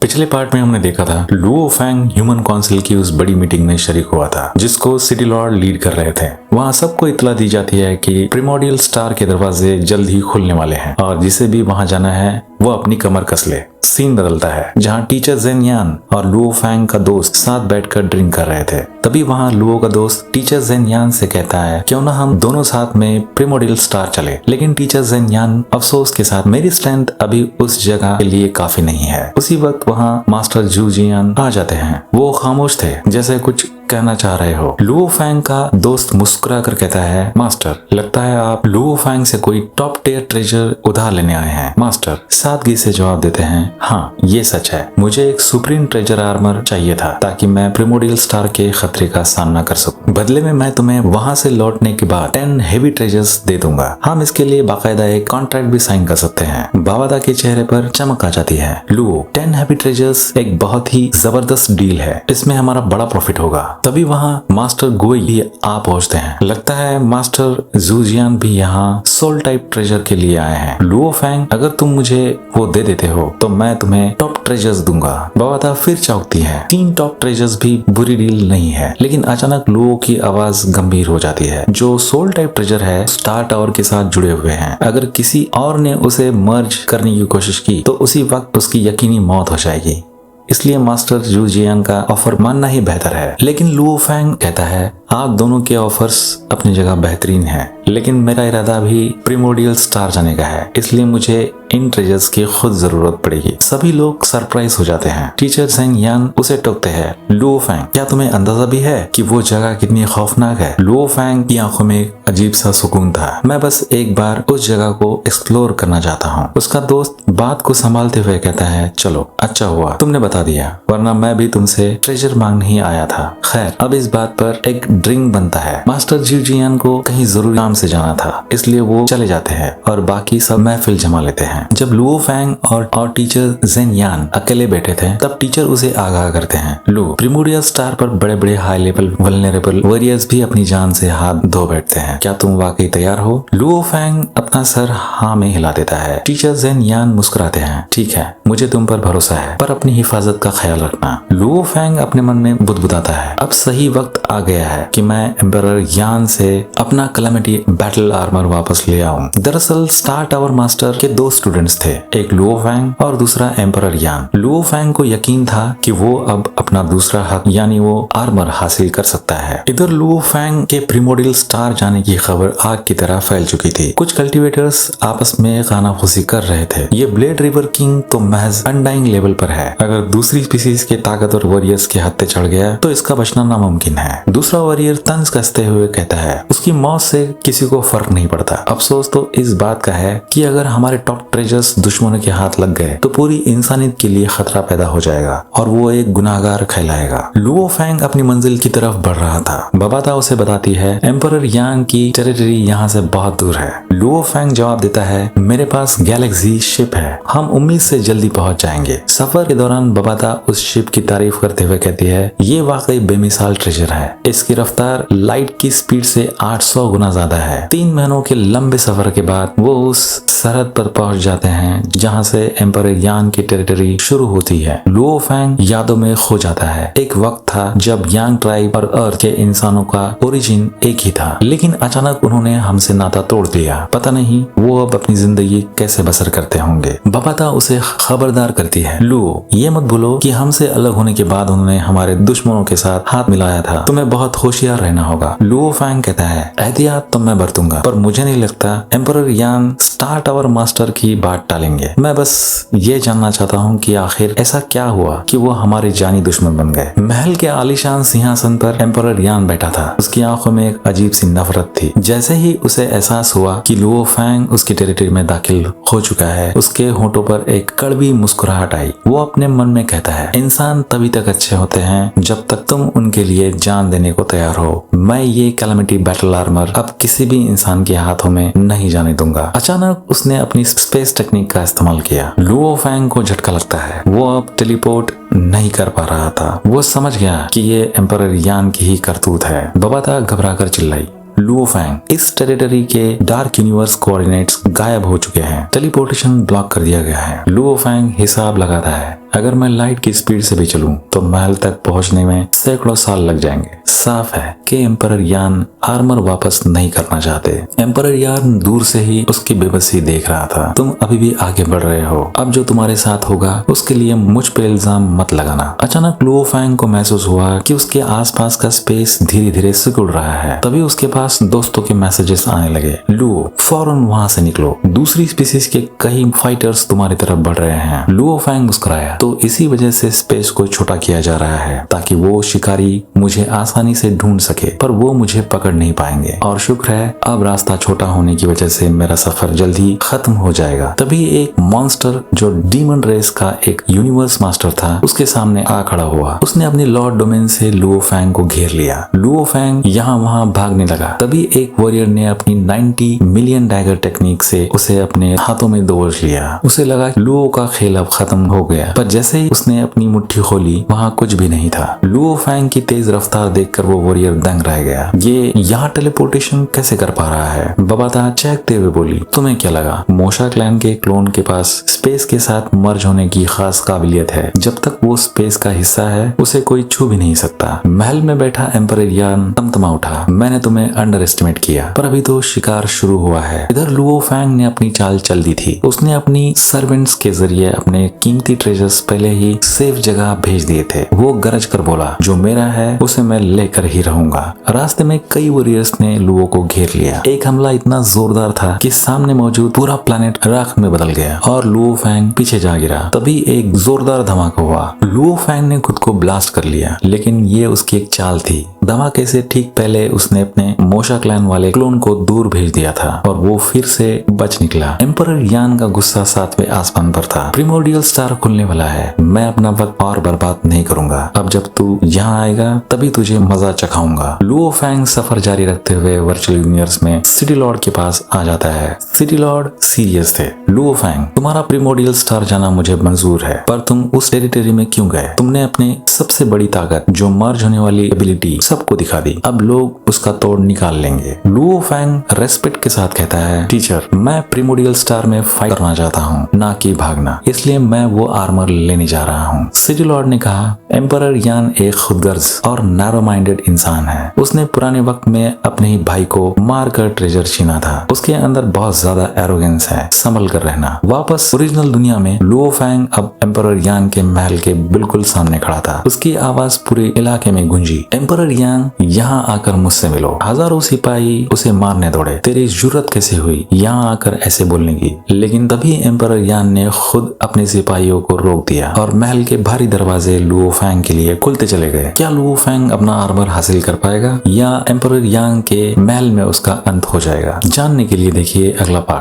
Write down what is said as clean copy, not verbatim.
पिछले पार्ट में हमने देखा था लुओ फैंग ह्यूमन काउंसिल की उस बड़ी मीटिंग में शरीक हुआ था जिसको सिटी लॉर्ड लीड कर रहे थे। वहाँ सबको इत्तला दी जाती है कि प्रिमोडियल स्टार के दरवाजे जल्द ही खुलने वाले हैं और जिसे भी वहाँ जाना है वो अपनी कमर कस ले। सीन बदलता है जहाँ टीचर जेन यान और लुओ फैंग का दोस्त साथ बैठकर ड्रिंक कर रहे थे। तभी वहाँ लुओ का दोस्त टीचर जेन यान से कहता है क्यों ना हम दोनों साथ में प्रिमोडियल स्टार चले। लेकिन टीचर जेन यान अफसोस के साथ मेरी स्ट्रेंथ अभी उस जगह के लिए काफी नहीं है। उसी वक्त वहाँ मास्टर जू जियान आ जाते हैं। वो खामोश थे जैसे कुछ कहना चाह रहे हो। लुओ फैंग का दोस्त मुस्कुरा कर कहता है मास्टर लगता है आप लुओ फैंग से कोई टॉप टियर ट्रेजर उधार लेने आए हैं। मास्टर सादगी से जवाब देते हैं हाँ ये सच है, मुझे एक सुप्रीम ट्रेजर आर्मर चाहिए था ताकि मैं प्रिमोडियल स्टार के खतरे का सामना कर सकूं। बदले में मैं तुम्हें वहां से लौटने के बाद 10 हेवी ट्रेजर्स दे दूंगा। हम इसके लिए बाकायदा एक कॉन्ट्रैक्ट भी साइन कर सकते हैं। बावादा के चेहरे पर चमक आ जाती है। लुओ 10 हेवी ट्रेजर्स एक बहुत ही जबरदस्त डील है, इसमें हमारा बड़ा प्रॉफिट होगा। तभी वहाँ मास्टर गोई भी आ पहुँचते हैं। लगता है मास्टर जूजियान भी यहाँ सोल टाइप ट्रेजर के लिए आए हैं। लुओ फैंग अगर तुम मुझे वो दे देते हो तो मैं तुम्हें टॉप ट्रेजर्स दूंगा। बावादा फिर चौंकती है। 3 टॉप ट्रेजर्स भी बुरी डील नहीं है। लेकिन अचानक लुओ की आवाज गंभीर हो जाती है। जो सोल टाइप ट्रेजर है स्टार टावर के साथ जुड़े हुए हैं। अगर किसी और ने उसे मर्ज करने की कोशिश की तो उसी वक्त उसकी यकीनी मौत हो जाएगी। इसलिए मास्टर जू जियान का ऑफर मानना ही बेहतर है। लेकिन लुओ फैंग कहता है आप दोनों के ऑफर्स अपनी जगह बेहतरीन हैं, लेकिन मेरा इरादा भी प्रिमोडियल स्टार जाने का है, इसलिए मुझे इन ट्रेजर्स की खुद जरूरत पड़ेगी। सभी लोग सरप्राइज हो जाते हैं। टीचर जेन यान उसे टोकते हैं लुओ फैंग क्या तुम्हें अंदाजा भी है कि वो जगह कितनी खौफनाक है। लुओ फैंग की आंखों में एक अजीब सा सुकून था। मैं बस एक बार उस जगह को एक्सप्लोर करना चाहता हूँ। उसका दोस्त बात को संभालते हुए कहता है चलो अच्छा हुआ तुमने बता दिया, वरना मैं भी तुमसे ट्रेजर मांगने ही आया था। खैर अब इस बात पर एक ड्रिंक बनता है। मास्टर जू जियान को कहीं जरूरी काम से जाना था, इसलिए वो चले जाते हैं और बाकी सब महफिल जमा लेते हैं। जब लुओ फैंग और टीचर जेन यान अकेले बैठे थे तब टीचर उसे आगाह करते हैं लुओ प्रिमोडियल स्टार पर बड़े बड़े हाई लेवल वल्नरेबल वॉरियर्स भी अपनी जान से हाथ धो बैठते हैं। क्या तुम वाकई तैयार हो? लुओ फैंग अपना सर हाँ में हिला देता है। टीचर जेन यान मुस्कुराते हैं ठीक है मुझे तुम पर भरोसा है, पर अपनी हिफाजत का ख्याल रखना। लुओ फैंग अपने मन में बुदबुदाता है अब सही वक्त आ गया है कि मैं एम्परर यान से अपना कैलेमिटी बैटल आर्मर वापस ले आऊं। दरअसल स्टार टावर मास्टर के 2 स्टूडेंट्स थे, एक लुओ फैंग और दूसरा एम्परर यान। लुओ फैंग को यकीन था कि वो अब अपना दूसरा हक यानी वो आर्मर हासिल कर सकता है। इधर लुओ फैंग के प्रिमोडियल स्टार जाने की खबर आग की तरह फैल चुकी थी। कुछ कल्टिवेटर्स आपस में खानाफूसी कर रहे थे। ये ब्लेड रिवर किंग तो महज अनडाइंग लेवल पर है, अगर दूसरी स्पीसीज के ताकतवर वॉरियर्स के हत्थे चढ़ गया तो इसका बचना नामुमकिन है। दूसरा वॉरियर तंज कसते हुए कहता है उसकी मौत से किसी को फर्क नहीं पड़ता। अफसोस तो इस बात का है कि अगर हमारे टॉप ट्रेजर्स दुश्मनों के हाथ लग गए तो पूरी इंसानियत के लिए खतरा पैदा हो जाएगा और वो एक गुनाहगार कहलाएगा। लुओ फैंग अपनी मंजिल की तरफ बढ़ रहा था। बावादा उसे बताती है एम्परर यांग की टेरिटरी यहाँ से बहुत दूर है। लुओ फैंग जवाब देता है मेरे पास गैलेक्सी शिप है, हम उम्मीद से जल्दी पहुंच जाएंगे। सफर के दौरान बावादा उस शिप की तारीफ करते हुए कहती है ये वाकई बेमिसाल ट्रेजर है, इसकी रफ्तार लाइट की स्पीड से 800 गुना ज्यादा है। 3 महीनों के लंबे सफर के बाद वो उस सरहद पर पहुंच जाते हैं जहां से एम्परर यान की टेरिटरी शुरू होती है। लुओ फैंग यादों में खो जाता है। एक वक्त था जब यांग ट्राइब और अर्थ के इंसानों का ओरिजिन एक ही था, लेकिन अचानक उन्होंने हमसे नाता तोड़ दिया। पता नहीं वो अब अपनी जिंदगी कैसे बसर करते होंगे। बावादा उसे खबरदार करती है लुओ ये मत भूलो कि हमसे अलग होने के बाद उन्होंने हमारे दुश्मनों के साथ हाथ मिलाया था, तुम्हें बहुत होशियार रहना होगा। लुओ फैंग कहता है एहतियात तो मैं बरतूंगा, पर मुझे नहीं लगता एम्परर यान स्टार टावर मास्टर की बात टालेंगे। मैं बस ये जानना चाहता हूँ कि आखिर ऐसा क्या हुआ कि वो हमारे जानी दुश्मन बन गए। महल के आलीशान सिंहासन पर एम्परर यान बैठा था। उसकी आंखों में एक अजीब सी नफरत थी। जैसे ही उसे एहसास हुआ कि लुओ फैंग उसकी टेरिटरी में दाखिल हो चुका है उसके होंठों पर एक कड़वी मुस्कुराहट आई। वो अपने मन में कहता है इंसान तभी तक अच्छे होते हैं जब तक तुम उनके लिए जान देने को तैयार हो। मैं ये कैलेमिटी बैटल आर्मर अब किसी भी इंसान के हाथों में नहीं जाने दूंगा। अचानक उसने अपनी स्पेस टेक्निक का इस्तेमाल किया। लुओ फैंग को झटका लगता है। वो अब टेलीपोर्ट नहीं कर पा रहा था। वो समझ गया कि ये एम्परर यान की ही करतूत है। बावादा घबराकर चिल्लाई लुओ फैंग, इस टेरिटरी के डार्क यूनिवर्स कोऑर्डिनेट्स गायब हो चुके हैं। टेलीपोर्टेशन ब्लॉक कर दिया गया है। लुओ फैंग हिसाब लगाता है, अगर मैं लाइट की स्पीड से भी चलूं तो महल तक पहुंचने में सैकड़ों साल लग जाएंगे। साफ है कि एम्परर यान आर्मर वापस नहीं करना चाहते। एम्परर यान दूर से ही उसकी बेबसी देख रहा था। तुम अभी भी आगे बढ़ रहे हो, अब जो तुम्हारे साथ होगा उसके लिए मुझ पे इल्जाम मत लगाना। अचानक लुओ फैंग को महसूस हुआ कि उसके आसपास का स्पेस धीरे धीरे सिकुड़ रहा है। तभी उसके पास दोस्तों के मैसेजेस आने लगे, लुओ फौरन वहां से निकलो, दूसरी स्पीसीज के कई फाइटर्स तुम्हारी तरफ बढ़ रहे हैं। लुओ फैंग मुस्कुराया, तो इसी वजह से स्पेस को छोटा किया जा रहा है ताकि वो शिकारी मुझे आसानी से ढूंढ सके, पर वो मुझे पकड़ नहीं पाएंगे। और शुक्र है अब रास्ता छोटा होने की वजह से मेरा सफर जल्दी खत्म हो जाएगा। तभी एक मॉन्स्टर जो डीमन रेस का एक यूनिवर्स मास्टर था उसके सामने आ खड़ा हुआ। उसने अपनी लॉर्ड डोमेन से लुओ फैंग को घेर लिया। लुओ फैंग यहाँ वहाँ भागने लगा। तभी एक वॉरियर ने अपनी 90 मिलियन डैगर टेक्निक से उसे अपने हाथों में दबोच लिया। उसे लगा लुओ का खेल अब खत्म हो गया, पर जैसे ही उसने अपनी मुट्ठी खोली वहाँ कुछ भी नहीं था। लुओ फैंग की तेज रफ्तार देखकर वो वॉरियर दंग रह गया। ये यहाँ टेलीपोर्टेशन कैसे कर पा रहा है? बबाता चहकते हुए बोली, तुम्हें क्या लगा मोशा क्लैन के क्लोन के पास स्पेस के साथ मर्ज होने की खास काबिलियत है। जब तक वो स्पेस का हिस्सा है उसे कोई छू भी नहीं सकता। महल में बैठा एम्परर यान तमतमा उठा, मैंने तुम्हें अंडर एस्टिमेट किया, पर अभी तो शिकार शुरू हुआ है। इधर लुओ फैंग ने अपनी चाल चल दी थी। उसने अपनी सर्वेंट्स के जरिए अपने कीमती ट्रेजर्स पहले ही सेफ जगह भेज दिए थे। वो गरज कर बोला, जो मेरा है उसे मैं लेकर ही रहूंगा। रास्ते में कई वॉरियर्स ने लुओ को घेर लिया। एक हमला इतना जोरदार था कि सामने मौजूद पूरा प्लेनेट राख में बदल गया और लुओ फैंग पीछे जा गिरा। तभी एक जोरदार धमाका हुआ। लुओ फैंग ने खुद को ब्लास्ट कर लिया, लेकिन ये उसकी एक चाल थी। धमाके से ठीक पहले उसने अपने मोशा क्लैन वाले क्लोन को दूर भेज दिया था और वो फिर से बच निकला। एम्परर यान का गुस्सा 7वें आसमान पर था। प्रिमोर्डियल स्टार खुलने वाला है, मैं अपना वक्त और बर्बाद नहीं करूंगा। अब जब तू यहाँ आएगा तभी तुझे मजा चखाऊंगा। लुओ फैंग सफर जारी रखते हुए वर्चुअल यूनिवर्स में सिटी लॉर्ड के पास आ जाता है। सिटी लॉर्ड सीरियस थे। लुओ फैंग, तुम्हारा प्रिमोर्डियल स्टार जाना मुझे मंजूर है, पर तुम उस टेरिटरी में क्यों गए? तुमने अपनी सबसे बड़ी ताकत जो मर्ज होने वाली एबिलिटी सबको दिखा दी, अब लोग उसका तोड़ निकाल लेंगे। लुओ फैंग रेस्पेक्ट के साथ कहता है, टीचर मैं प्रिमोर्डियल स्टार में फाइट करना चाहता हूँ, ना कि भागना, इसलिए मैं वो आर्मर लेने जा रहा हूँ। सिटी लॉर्ड ने कहा, एम्परर यान एक खुदगर्ज और नैरो माइंडेड इंसान है। उसने पुराने वक्त में अपने ही भाई को मारकर ट्रेजर छीना था। उसके अंदर बहुत ज्यादा एरोगेंस है, संभल कर रहना। वापस ओरिजिनल दुनिया में लुओ फैंग अब एम्परर यान के महल के बिल्कुल सामने खड़ा था। उसकी आवाज पूरे इलाके में गूंजी, एम्परर यान यहाँ आकर मुझसे मिलो। हजारों सिपाही उसे मारने दौड़े, तेरी जरूरत कैसे हुई यहाँ आकर ऐसे बोलने की? लेकिन तभी एम्परर यान ने खुद अपने सिपाहियों को रोक दिया और महल के भारी दरवाजे लुओ फैंग के लिए खुलते चले गए। क्या लुओ फैंग अपना आर्मर हासिल कर पाएगा या एम्परर यांग के महल में उसका अंत हो जाएगा? जानने के लिए देखिए अगला पार्ट।